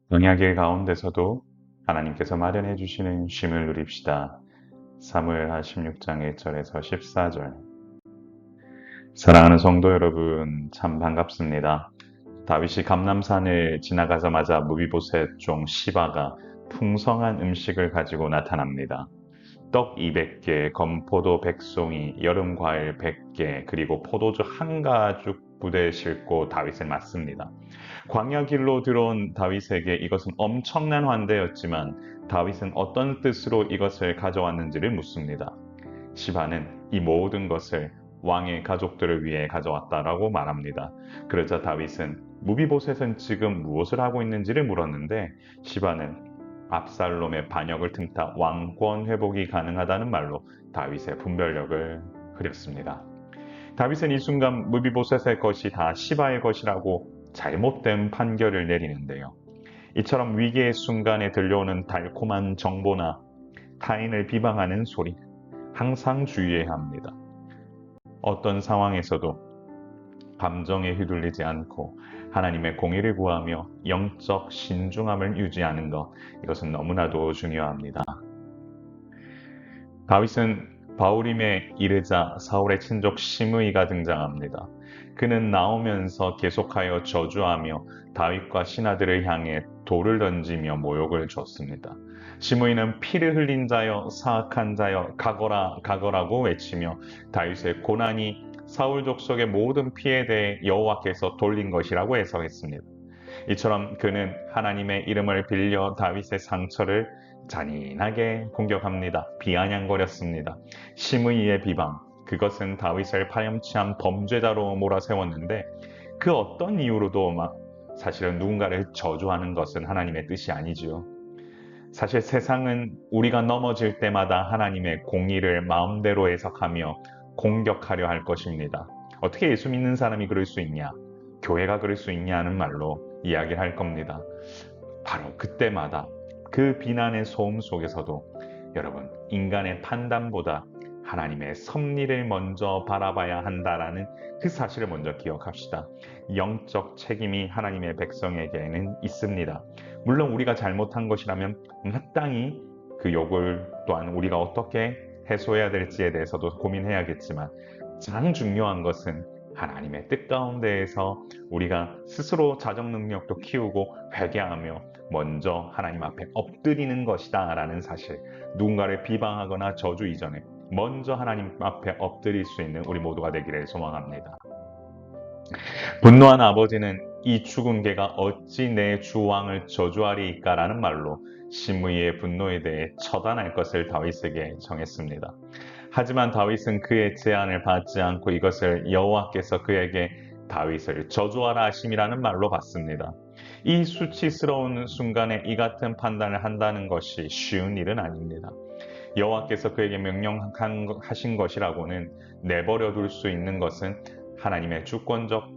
언약의 가운데서도 하나님께서 마련해 주시는 쉼을 누립시다. 사무엘하 16장 1절에서 14절. 사랑하는 성도 여러분, 참 반갑습니다. 다윗이 감람산을 지나가자마자 무비보셋 종 시바가 풍성한 음식을 가지고 나타납니다. 떡 200개, 건포도 100송이, 여름과일 100개, 그리고 포도주 한 가죽 부대에 싣고 다윗을 맞습니다. 광야 길로 들어온 다윗에게 이것은 엄청난 환대였지만 다윗은 어떤 뜻으로 이것을 가져왔는지를 묻습니다. 시바는 이 모든 것을 왕의 가족들을 위해 가져왔다라고 말합니다. 그러자 다윗은 무비보셋은 지금 무엇을 하고 있는지를 물었는데 시바는 압살롬의 반역을 틈타 왕권 회복이 가능하다는 말로 다윗의 분별력을 흐렸습니다. 다윗은 이 순간 무비보셋의 것이 다 시바의 것이라고 잘못된 판결을 내리는데요. 이처럼 위기의 순간에 들려오는 달콤한 정보나 타인을 비방하는 소리, 항상 주의해야 합니다. 어떤 상황에서도 감정에 휘둘리지 않고 하나님의 공의를 구하며 영적 신중함을 유지하는 것, 이것은 너무나도 중요합니다. 다윗은 바울임에 이르자 사울의 친족 시므이가 등장합니다. 그는 나오면서 계속하여 저주하며 다윗과 신하들을 향해 돌을 던지며 모욕을 줬습니다. 시므이는 피를 흘린 자여 사악한 자여 가거라 가거라고 외치며 다윗의 고난이 사울 족속의 모든 피에 대해 여호와께서 돌린 것이라고 해석했습니다. 이처럼 그는 하나님의 이름을 빌려 다윗의 상처를 잔인하게 공격합니다. 비아냥거렸습니다. 시므이의 비방, 그것은 다윗을 파렴치한 범죄자로 몰아세웠는데 그 어떤 이유로도 사실은 누군가를 저주하는 것은 하나님의 뜻이 아니지요. 사실 세상은 우리가 넘어질 때마다 하나님의 공의를 마음대로 해석하며 공격하려 할 것입니다. 어떻게 예수 믿는 사람이 그럴 수 있냐? 교회가 그럴 수 있냐 하는 말로 이야기를 할 겁니다. 바로 그때마다 그 비난의 소음 속에서도 여러분, 인간의 판단보다 하나님의 섭리를 먼저 바라봐야 한다라는 그 사실을 먼저 기억합시다. 영적 책임이 하나님의 백성에게는 있습니다. 물론 우리가 잘못한 것이라면 마땅히 그 욕을 또한 우리가 어떻게 해소해야 될지에 대해서도 고민해야겠지만 가장 중요한 것은 하나님의 뜻 가운데에서 우리가 스스로 자정 능력도 키우고 회개하며 먼저 하나님 앞에 엎드리는 것이다 라는 사실, 누군가를 비방하거나 저주 이전에 먼저 하나님 앞에 엎드릴 수 있는 우리 모두가 되기를 소망합니다. 분노한 아버지는 이 죽은 개가 어찌 내 주왕을 저주하리이까 라는 말로 시므이의 분노에 대해 처단할 것을 다윗에게 정했습니다. 하지만 다윗은 그의 제안을 받지 않고 이것을 여호와께서 그에게 다윗을 저주하라 하심이라는 말로 받습니다. 이 수치스러운 순간에 이 같은 판단을 한다는 것이 쉬운 일은 아닙니다. 여호와께서 그에게 명령하신 것이라고는 내버려 둘 수 있는 것은 하나님의 주권적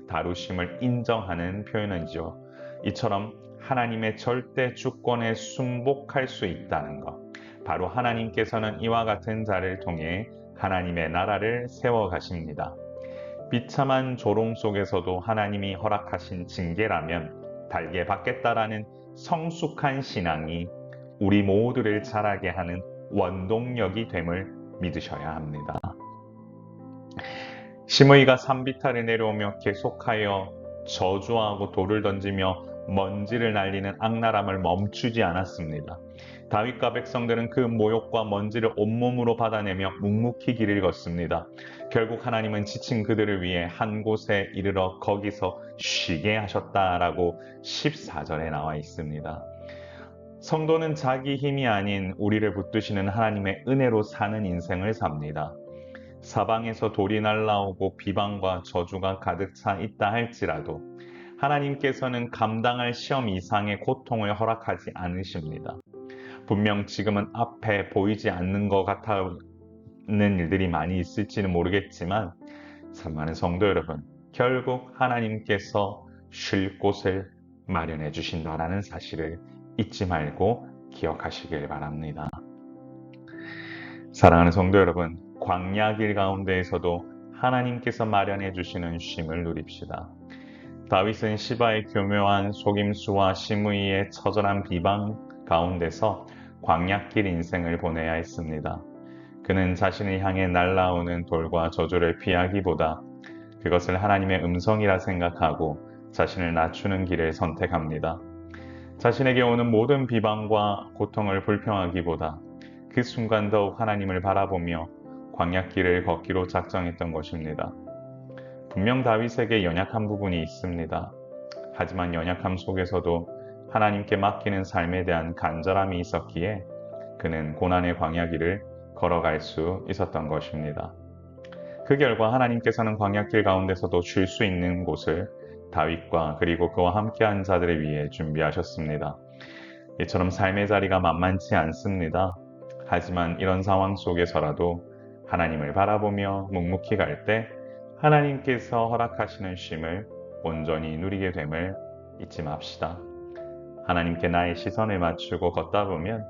다루심을 인정하는 표현이죠. 이처럼 하나님의 절대 주권에 순복할 수 있다는 것. 바로 하나님께서는 이와 같은 자를 통해 하나님의 나라를 세워 가십니다. 비참한 조롱 속에서도 하나님이 허락하신 징계라면 달게 받겠다라는 성숙한 신앙이 우리 모두를 자라게 하는 원동력이 됨을 믿으셔야 합니다. 시므이가 산비탈을 내려오며 계속하여 저주하고 돌을 던지며 먼지를 날리는 악랄함을 멈추지 않았습니다. 다윗과 백성들은 그 모욕과 먼지를 온몸으로 받아내며 묵묵히 길을 걷습니다. 결국 하나님은 지친 그들을 위해 한 곳에 이르러 거기서 쉬게 하셨다라고 14절에 나와 있습니다. 성도는 자기 힘이 아닌 우리를 붙드시는 하나님의 은혜로 사는 인생을 삽니다. 사방에서 돌이 날라오고 비방과 저주가 가득 차 있다 할지라도 하나님께서는 감당할 시험 이상의 고통을 허락하지 않으십니다. 분명 지금은 앞에 보이지 않는 것 같는 일들이 많이 있을지는 모르겠지만 사랑하는 성도 여러분, 결국 하나님께서 쉴 곳을 마련해 주신다라는 사실을 잊지 말고 기억하시길 바랍니다. 사랑하는 성도 여러분, 광야 길 가운데에서도 하나님께서 마련해 주시는 쉼을 누립시다. 다윗은 시바의 교묘한 속임수와 시므이의 처절한 비방 가운데서 광야길 인생을 보내야 했습니다. 그는 자신을 향해 날아오는 돌과 저주를 피하기보다 그것을 하나님의 음성이라 생각하고 자신을 낮추는 길을 선택합니다. 자신에게 오는 모든 비방과 고통을 불평하기보다 그 순간 더욱 하나님을 바라보며 광야길을 걷기로 작정했던 것입니다. 분명 다윗에게 연약한 부분이 있습니다. 하지만 연약함 속에서도 하나님께 맡기는 삶에 대한 간절함이 있었기에 그는 고난의 광야길을 걸어갈 수 있었던 것입니다. 그 결과 하나님께서는 광야길 가운데서도 쉴 수 있는 곳을 다윗과 그리고 그와 함께한 자들을 위해 준비하셨습니다. 이처럼 삶의 자리가 만만치 않습니다. 하지만 이런 상황 속에서라도 하나님을 바라보며 묵묵히 갈 때 하나님께서 허락하시는 쉼을 온전히 누리게 됨을 잊지 맙시다. 하나님께 나의 시선을 맞추고 걷다 보면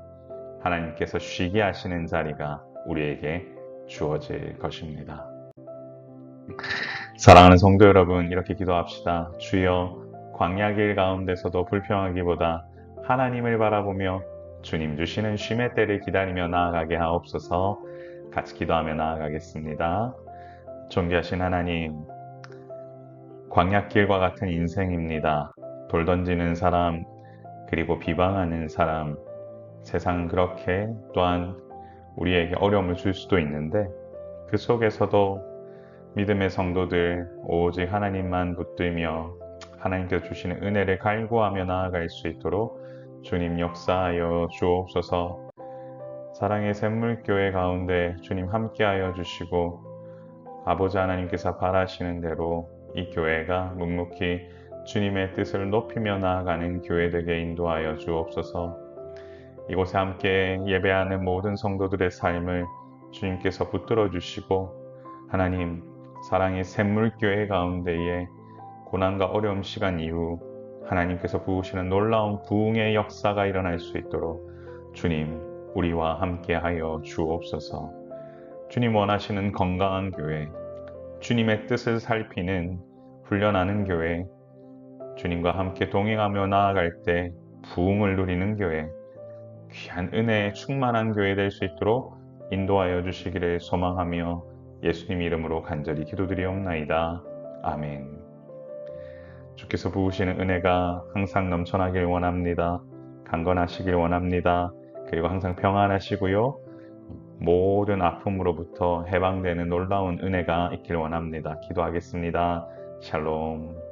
하나님께서 쉬게 하시는 자리가 우리에게 주어질 것입니다. 사랑하는 성도 여러분, 이렇게 기도합시다. 주여, 광야길 가운데서도 불평하기보다 하나님을 바라보며 주님 주시는 쉼의 때를 기다리며 나아가게 하옵소서. 같이 기도하며 나아가겠습니다. 존귀하신 하나님, 광야길과 같은 인생입니다. 돌 던지는 사람, 그리고 비방하는 사람, 세상은 그렇게 또한 우리에게 어려움을 줄 수도 있는데 그 속에서도 믿음의 성도들 오직 하나님만 붙들며 하나님께서 주시는 은혜를 갈구하며 나아갈 수 있도록 주님 역사하여 주옵소서. 사랑의 샘물교회 가운데 주님 함께하여 주시고 아버지 하나님께서 바라시는 대로 이 교회가 묵묵히 주님의 뜻을 높이며 나아가는 교회 되게 인도하여 주옵소서. 이곳에 함께 예배하는 모든 성도들의 삶을 주님께서 붙들어 주시고 하나님 사랑의 샘물교회 가운데에 고난과 어려움 시간 이후 하나님께서 부으시는 놀라운 부흥의 역사가 일어날 수 있도록 주님 우리와 함께하여 주옵소서. 주님 원하시는 건강한 교회, 주님의 뜻을 살피는 훈련하는 교회, 주님과 함께 동행하며 나아갈 때 부흥을 누리는 교회, 귀한 은혜에 충만한 교회 될 수 있도록 인도하여 주시기를 소망하며 예수님 이름으로 간절히 기도드리옵나이다. 아멘. 주께서 부으시는 은혜가 항상 넘쳐나길 원합니다. 강건하시길 원합니다. 그리고 항상 평안하시고요. 모든 아픔으로부터 해방되는 놀라운 은혜가 있길 원합니다. 기도하겠습니다. 샬롬.